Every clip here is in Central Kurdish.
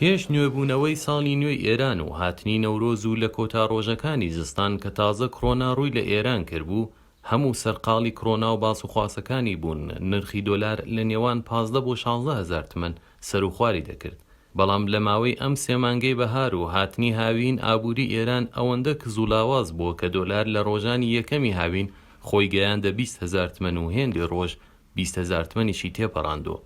پێش نوێبوونەوەی ساڵی نوێی ئێران و هاتنی نەورۆز و لە کۆتا ڕۆژەکانی زستان کە تازە کڕۆنا ڕووی لە ئێران کردبوو، هەموو سەرقاڵی کڕۆنا و باسوخواسەکانی بوون نرخی دۆلار لە نێوان 15 بۆ 16 هزار تمەن سەرخواری دەکرد. بەڵام لە ماوەی ئەم سێمانگەی بەهار و هاتنی هاوین ئابووری ئێران ئەوەندە کزولاواز بووە کە دۆلار لە ڕۆژانی یەکەمی هاوین خۆی گەیاندە 20 هزار تمەن و هێندی ڕۆژ 20 هزار تمەنیشی تێپەڕاندووە.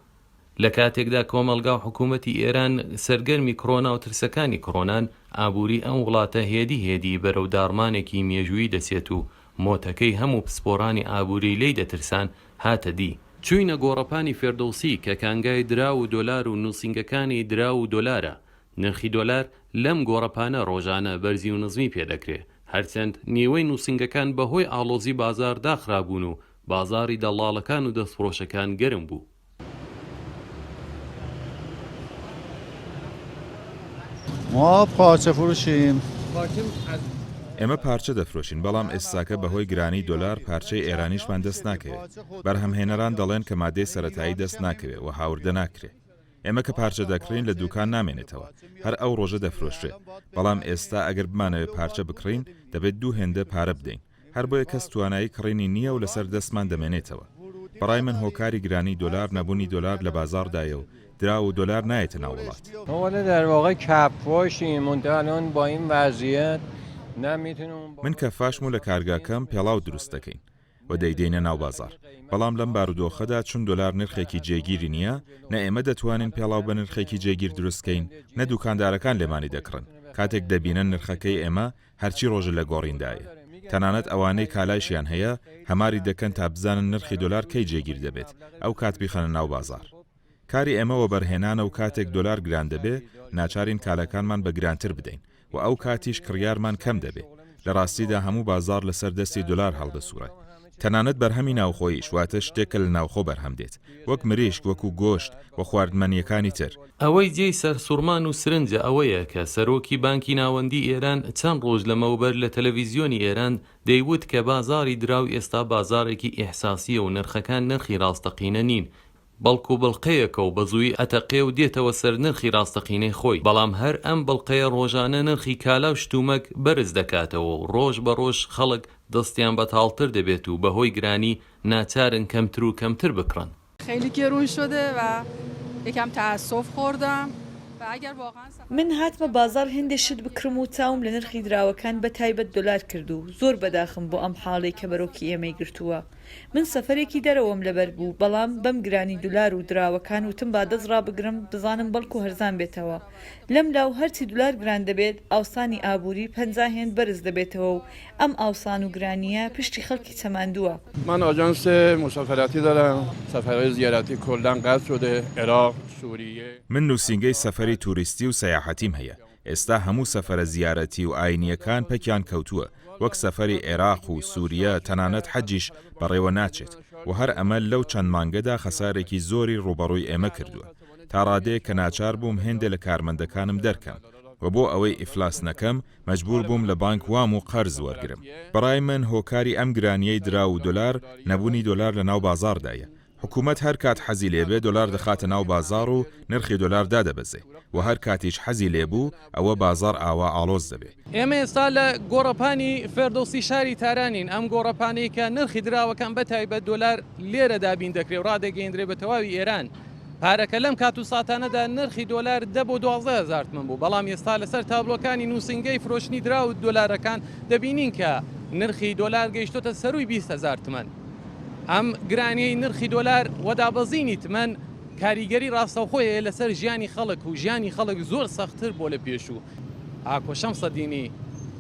لە کاتێکدا کۆمەلگا و حکوومەتی ئێران سەرگەرمی کڕۆنا و ترسەکانی کڕۆنان، ئابووری ئەم وڵاتە هێدی بەرەو داڕمانێکی مێژووی دەسێت و مۆتەکەی هەموو پسپۆڕانی ئابووری لی دەترسان هاتە دی. چووینە گۆڕەپانی فێردەوسی کە کانگای درا و دۆلار و نووسنگەکانی درا و دۆلارە. نرخی دۆلار لەم گۆڕەپانە ڕۆژانە بەرزی و نزمی پێدەکرێت، هەرچەند نیوەی نووسنگەکان بەهۆی ئاڵۆزی بازار داخرابوون و بازاری دەڵاڵەکان و دەستفرۆشەکان گەرم بوو. ما پارچە فروشیم. ئێمە پارچە دەفرۆشین، بەڵام ئێستاکە بەهۆی گرانی دۆلار پارچەی ئێرانیشمان دەست ناکەوێت. بەرهەمهێنەران دەڵێن کە مادەی سەرەتایی دەست ناکەوێت و هاوردە ناکرێت. ئێمە کە پارچە دەکڕین لە دوکان نامێنێتەوە، هەر ئەو ڕۆژە دەفرۆشرێت. بەڵام ئێستا ئەگەر بمانەوێت پارچە بکڕین دەبێت 2 هێندە پارە بدەین. هەر بۆیە کەس توانایی کڕینی نییە و لەسەر دەستمان دەمێنێتەوە. بەڕای من هۆکاری گرانی دۆلار نەبوونی دۆلار لە بازاردایە و درا و دۆلار نایەتە ناو وڵات. ما در واقع کفاشیم، منتها الان با این وضعیت من کەفاشم و لە کارگاکەم پێڵاو دروست دەکەین و دەیدەینە ناو بازار. بەڵام لەم بارودۆخەدا چون دۆلار نرخێکی جێگیری نییە، نە ئێمە دەتوانین پێڵاو بە نرخێکی جێگیر دروستکەین، نە دوکاندارەکان لێمانی دەکڕن. کاتێک دەبینن نرخەکەی ئێمە هەرچی ڕۆژە لە گۆڕیندایە. تەنانەت ئەوانەی کالایشیان هەیە هەماری دەکەن تا بزانن نرخی دۆلار کەی جێگیر دەبێت، ئەو کات بیخەنە ناو بازار. کاری ئێمەوە بەرهێنانە و کاتێک دۆلار گران دەبێ ناچارین کالەکانمان بە گرانتر بدەین و ئەو کاتیش کڕیارمان کەم دەبێ. لە ڕاستیدا هەموو بازار لەسەر دەستی دۆلار هەڵدەسوورێت. تەنانەت بەرهەمی ناوخۆییش واتە شتێکە لە ناوخۆ بەرهەم دێت، وەک مریشک، وەکو گۆشت و خواردمەنیەکانی تر. ئەوەی جێی سەر سوورمان و سرنجە ئەوەیە کە سەرۆکی بانکی ناوەندی ئێران چەند ڕۆژ لەمەوبەر لە تەلەڤیزیۆنی ئێران دەیوت کە بازاری دراو ئێستا بازارێکی ئیحساسیە و نرخەکان نرخی ڕاستەقینە نین، بەڵکو بڵقەیەکە و بەزووی ئەتەقێ و دێتەوە سەر نرخی ڕاستەقینەی خۆی. بەڵام هەر ئەم بڵقەیە ڕۆژانە نرخی کالا و شتومەک بەرز دەکاتەوە و ڕۆژ بە ڕۆژ خەڵک دەستیان بەتاڵتر دەبێت و بەهۆی گرانی ناچارن کەمتر و کەمتر بکڕن. خیلی گرون شده و یکم تأسف خوردم. من هاتمە بازار هێندێ شت بکڕم و چاوم لە نرخی دراوەکان بە تایبەت دۆلار کرد و زۆر بەداخم بۆ ئەم حاڵەی کە بەرۆکی ئێمەی گرتووە. من سەفەرێکی دەرەوەم لەبەر بوو، بەڵام بەم گرانی دولار و دراوەکان وتم با دەست ڕابگرم بزانم بەڵکو هەرزان بێتەوە. لەم لاو هەرچی دولار گران دەبێت ئاوسانی ئابووری 50 هێند بەرز دەبێتەوە و ئەم ئاوسان و گرانیە پشتی خەڵکی چەماندووە. من آژانس مسافرتی دارم، سفرهای زیارتی کلاً قطع شده، عراق، سوریه. من نووسینگەی سەفەری توریستی و سەیاحەتیم هەیە. ئێستا هەموو سەفەرە زیارەتی و ئاینیەکان پەکیان کەوتووە، وەک سەفەری عێراق و سووریە، تەنانەت حەجیش بەڕێوە ناچێت و هەر ئەمە لەو چەند مانگەدا خەسارێکی زۆری ڕوبەڕووی ئێمە کردووە. تا ڕادەیە کە ناچار بووم هێندێک لە کارمەندەکانم دەرکەم و بۆ ئەوەی ئیفلاس نەکەم مەجبور بووم لە بانک وام و قەرز وەرگرم. بەڕای من هۆکاری ئەم گرانیەی درا و دۆلار نەبوونی دۆلار لە ناو بازاردایە. حکوومەت هەر کات حەزی لێبێ دۆلار دەخاتە ناو بازار و نرخی دۆلار دادەبەزێ و هەر کاتیش حەزی لێبوو ئەوە بازار ئاوا ئاڵۆز دەبێت. ئێمە ئێستا لە گۆڕەپانی فێردۆسی شاری تارانین. ئەم گۆڕەپانەی کە نرخی دراوەکان بەتایبەت دۆلار لێرە دابین دەکرێت و ڕادەگەیەندرێ بە تەواوی ئێران. پارەکە لەم کات و ساتانەدا نرخی دۆلار 10 بۆ 12 هزار تمەن بوو، بەڵام ئێستا لەسەر تابلۆکانی نووسنگەی فرۆشتنی درا و دۆلارەکان دەبینین کە نرخی دۆلار گەیشتۆتە سەروی 20 هزار تمەن. ئەم گرانیەی نرخی دۆلار وەدابەزینی تمەن کاریگەری ڕاستەوخۆیە لەسەر ژیانی خەڵک و ژیانی خەڵک زۆر سەختتر بۆ لە پێشوو. ئاکۆ شەمسەدینی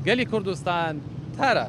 گەلی کوردستان تارە.